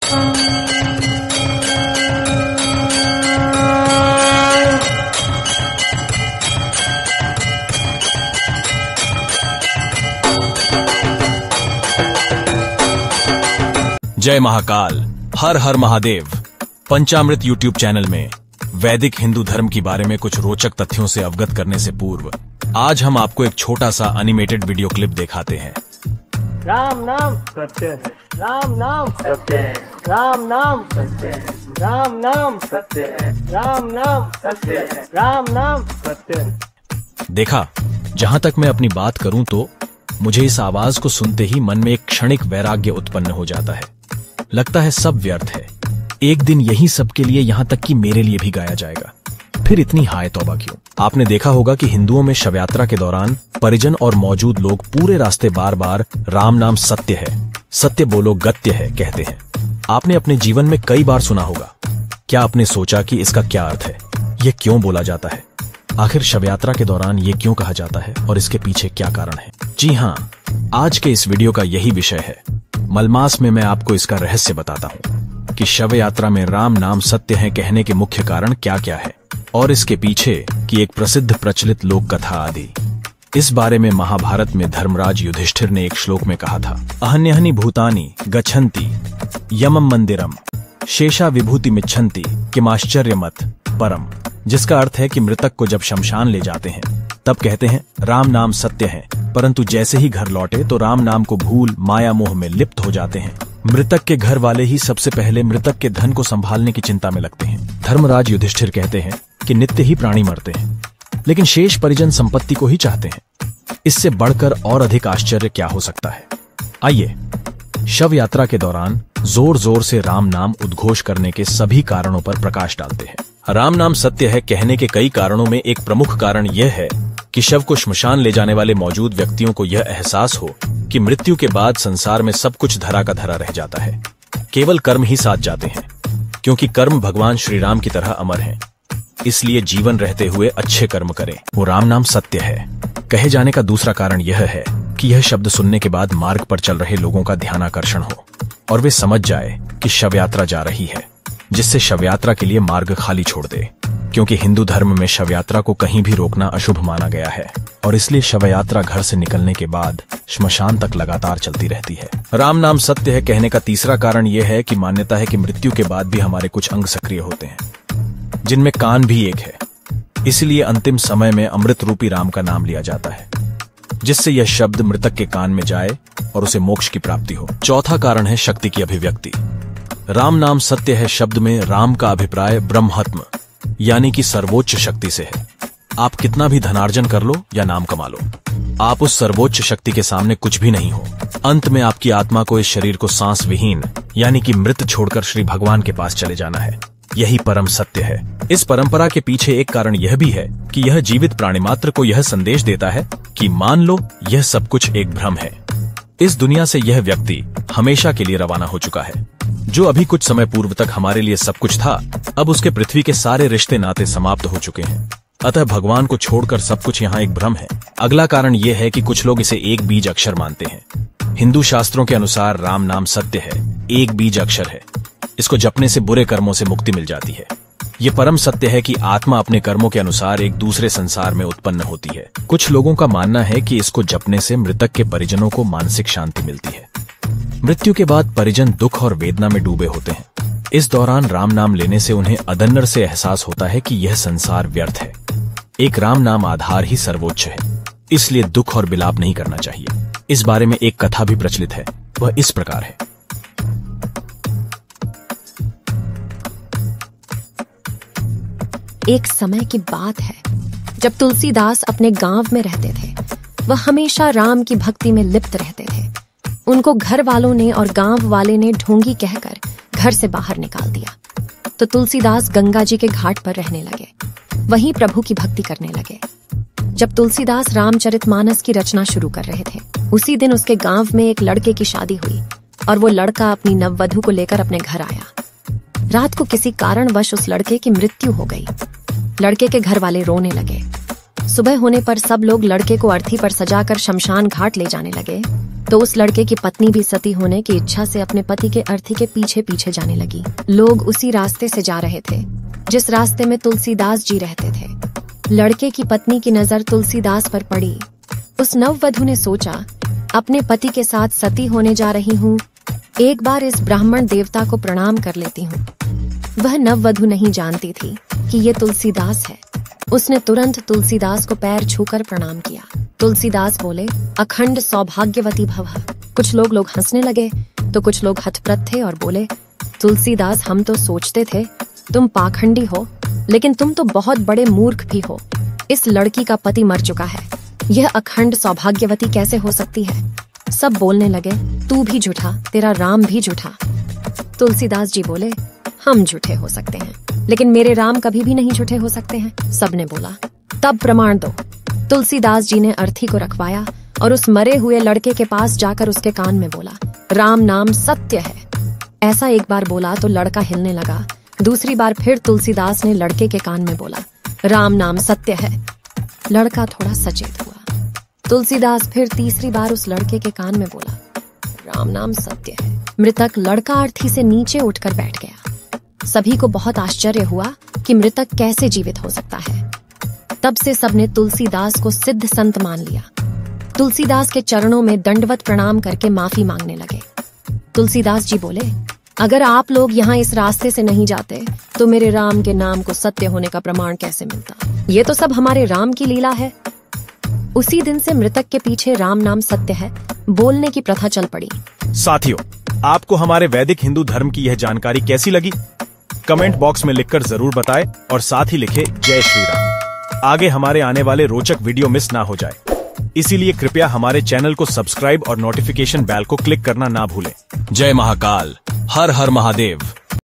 जय महाकाल, हर हर महादेव। पंचामृत YouTube channel में वैदिक हिंदू धर्म के बारे में कुछ रोचक तथ्यों से अवगत करने से पूर्व आज हम आपको एक छोटा सा एनिमेटेड वीडियो क्लिप दिखाते हैं। राम नाम सत्य है, राम नाम सत्य है, राम नाम सत्य है, राम नाम सत्य है, राम नाम सत्य है, राम नाम सत्य है। देखा, जहां तक मैं अपनी बात करूं तो मुझे इस आवाज को सुनते ही मन में एक क्षणिक वैराग्य उत्पन्न हो जाता है। लगता है सब व्यर्थ है, एक दिन यही सबके लिए, यहां तक कि मेरे लिए भी गाया जाएगा। फिर इतनी हाय तौबा क्यों? आपने देखा होगा कि हिंदुओं में शव यात्रा के दौरान परिजन और मौजूद लोग पूरे रास्ते बार बार राम नाम सत्य है, सत्य बोलो गत्य है कहते हैं। आपने अपने जीवन में कई बार सुना होगा। क्या आपने सोचा कि इसका क्या अर्थ है? यह क्यों बोला जाता है? आखिर शव यात्रा के दौरान ये क्यों कहा जाता है और इसके पीछे क्या कारण है? जी हाँ, आज के इस वीडियो का यही विषय है। मलमास में मैं आपको इसका रहस्य बताता हूँ कि शव यात्रा में राम नाम सत्य है कहने के मुख्य कारण क्या क्या है और इसके पीछे की एक प्रसिद्ध प्रचलित लोक कथा आदि। इस बारे में महाभारत में धर्मराज युधिष्ठिर ने एक श्लोक में कहा था, अहन्यहनि भूतानि गच्छन्ति यमम मंदिरम शेषा विभूति मिच्छन्ति किमाश्चर्यमत परम, जिसका अर्थ है कि मृतक को जब शमशान ले जाते हैं तब कहते हैं राम नाम सत्य है, परंतु जैसे ही घर लौटे तो राम नाम को भूल माया मोह में लिप्त हो जाते हैं। मृतक के घर वाले ही सबसे पहले मृतक के धन को संभालने की चिंता में लगते हैं। धर्मराज युधिष्ठिर कहते हैं कि नित्य ही प्राणी मरते हैं, लेकिन शेष परिजन संपत्ति को ही चाहते हैं। इससे बढ़कर और अधिक आश्चर्य क्या हो सकता है? आइए शव यात्रा के दौरान जोर जोर से राम नाम उद्घोष करने के सभी कारणों पर प्रकाश डालते हैं। राम नाम सत्य है कहने के कई कारणों में एक प्रमुख कारण यह है कि शव को श्मशान ले जाने वाले मौजूद व्यक्तियों को यह एहसास हो कि मृत्यु के बाद संसार में सब कुछ धरा का धरा रह जाता है, केवल कर्म ही साथ जाते हैं, क्योंकि कर्म भगवान श्री राम की तरह अमर हैं। इसलिए जीवन रहते हुए अच्छे कर्म करें, वो राम नाम सत्य है कहे जाने का दूसरा कारण यह है कि यह शब्द सुनने के बाद मार्ग पर चल रहे लोगों का ध्यानाकर्षण हो और वे समझ जाए कि शव यात्रा जा रही है, जिससे शव यात्रा के लिए मार्ग खाली छोड़ दे, क्योंकि हिंदू धर्म में शव यात्रा को कहीं भी रोकना अशुभ माना गया है और इसलिए शव यात्रा घर से निकलने के बाद श्मशान तक लगातार चलती रहती है। राम नाम सत्य है कहने का तीसरा कारण यह है कि मान्यता है कि मृत्यु के बाद भी हमारे कुछ अंग सक्रिय होते हैं, जिनमें कान भी एक है। इसलिए अंतिम समय में अमृत रूपी राम का नाम लिया जाता है, जिससे यह शब्द मृतक के कान में जाए और उसे मोक्ष की प्राप्ति हो। चौथा कारण है शक्ति की अभिव्यक्ति। राम नाम सत्य है शब्द में राम का अभिप्राय ब्रह्मत्म यानी कि सर्वोच्च शक्ति से है। आप कितना भी धनार्जन कर लो या नाम कमा लो, आप उस सर्वोच्च शक्ति के सामने कुछ भी नहीं हो। अंत में आपकी आत्मा को इस शरीर को सांस विहीन यानी कि मृत छोड़कर श्री भगवान के पास चले जाना है। यही परम सत्य है। इस परंपरा के पीछे एक कारण यह भी है कि यह जीवित प्राणी मात्र को यह संदेश देता है कि मान लो यह सब कुछ एक भ्रम है। इस दुनिया से यह व्यक्ति हमेशा के लिए रवाना हो चुका है। जो अभी कुछ समय पूर्व तक हमारे लिए सब कुछ था, अब उसके पृथ्वी के सारे रिश्ते नाते समाप्त हो चुके हैं। अतः भगवान को छोड़कर सब कुछ यहाँ एक भ्रम है। अगला कारण यह है कि कुछ लोग इसे एक बीज अक्षर मानते हैं। हिंदू शास्त्रों के अनुसार राम नाम सत्य है, एक बीज अक्षर है। इसको जपने से बुरे कर्मों से मुक्ति मिल जाती है। ये परम सत्य है कि आत्मा अपने कर्मों के अनुसार एक दूसरे संसार में उत्पन्न होती है। कुछ लोगों का मानना है कि इसको जपने से मृतक के परिजनों को मानसिक शांति मिलती है। मृत्यु के बाद परिजन दुख और वेदना में डूबे होते हैं। इस दौरान राम नाम लेने से उन्हें अदन्नर से एहसास होता है कि यह संसार व्यर्थ है। एक राम नाम आधार ही सर्वोच्च है, इसलिए दुख और विलाप नहीं करना चाहिए। इस बारे में एक कथा भी प्रचलित है, वह इस प्रकार है। एक समय की बात है जब तुलसीदास अपने गांव में रहते थे। वह हमेशा राम की भक्ति में लिप्त रहते थे। उनको घर वालों ने और गांव वाले ने ढोंगी कहकर घर से बाहर निकाल दिया, तो तुलसीदास गंगा जी के घाट पर रहने लगे, वहीं प्रभु की भक्ति करने लगे। जब तुलसीदास रामचरितमानस की रचना शुरू कर रहे थे, उसी दिन उसके गांव में एक लड़के की शादी हुई और वो लड़का अपनी नववधू को लेकर अपने घर आया। रात को किसी कारणवश उस लड़के की मृत्यु हो गई। लड़के के घर वाले रोने लगे। सुबह होने पर सब लोग लड़के को अर्थी पर सजाकर शमशान घाट ले जाने लगे। तो उस लड़के की पत्नी भी सती होने की इच्छा से अपने पति के अर्थी के पीछे पीछे जाने लगी। लोग उसी रास्ते से जा रहे थे जिस रास्ते में तुलसीदास जी रहते थे। लड़के की पत्नी की नजर तुलसीदास पर पड़ी। उस नववधू ने सोचा, अपने पति के साथ सती होने जा रही हूँ, एक बार इस ब्राह्मण देवता को प्रणाम कर लेती हूँ। वह नववधू नहीं जानती थी कि ये तुलसीदास है। उसने तुरंत तुलसीदास को पैर छूकर प्रणाम किया। तुलसीदास बोले, अखंड सौभाग्यवती भव। कुछ लोग हंसने लगे तो कुछ लोग हतप्रत थे और बोले, तुलसीदास, हम तो सोचते थे तुम पाखंडी हो, लेकिन तुम तो बहुत बड़े मूर्ख भी हो। इस लड़की का पति मर चुका है, यह अखंड सौभाग्यवती कैसे हो सकती है? सब बोलने लगे, तू भी झूठा, तेरा राम भी झूठा। तुलसीदास जी बोले, हम झूठे हो सकते हैं, लेकिन मेरे राम कभी भी नहीं झूठे हो सकते हैं। सबने बोला, तब प्रमाण दो। तुलसीदास जी ने अर्थी को रखवाया और उस मरे हुए लड़के के पास जाकर उसके कान में बोला, राम नाम सत्य है। ऐसा एक बार बोला तो लड़का हिलने लगा। दूसरी बार फिर तुलसीदास ने लड़के के कान में बोला, राम नाम सत्य है। लड़का थोड़ा सचेत हुआ। तुलसीदास फिर तीसरी बार उस लड़के के कान में बोला, राम नाम सत्य है। मृतक लड़का अर्थी से नीचे उठकर बैठ गया। सभी को बहुत आश्चर्य हुआ कि मृतक कैसे जीवित हो सकता है। तब से सबने तुलसीदास को सिद्ध संत मान लिया। तुलसीदास के चरणों में दंडवत प्रणाम करके माफी मांगने लगे। तुलसीदास जी बोले, अगर आप लोग यहाँ इस रास्ते से नहीं जाते तो मेरे राम के नाम को सत्य होने का प्रमाण कैसे मिलता? ये तो सब हमारे राम की लीला है। उसी दिन से मृतक के पीछे राम नाम सत्य है बोलने की प्रथा चल पड़ी। साथियों, आपको हमारे वैदिक हिंदू धर्म की यह जानकारी कैसी लगी? कमेंट बॉक्स में लिखकर जरूर बताएं और साथ ही लिखे जय श्री राम। आगे हमारे आने वाले रोचक वीडियो मिस ना हो जाए, इसीलिए कृपया हमारे चैनल को सब्सक्राइब और नोटिफिकेशन बेल को क्लिक करना ना भूलें। जय महाकाल, हर हर महादेव।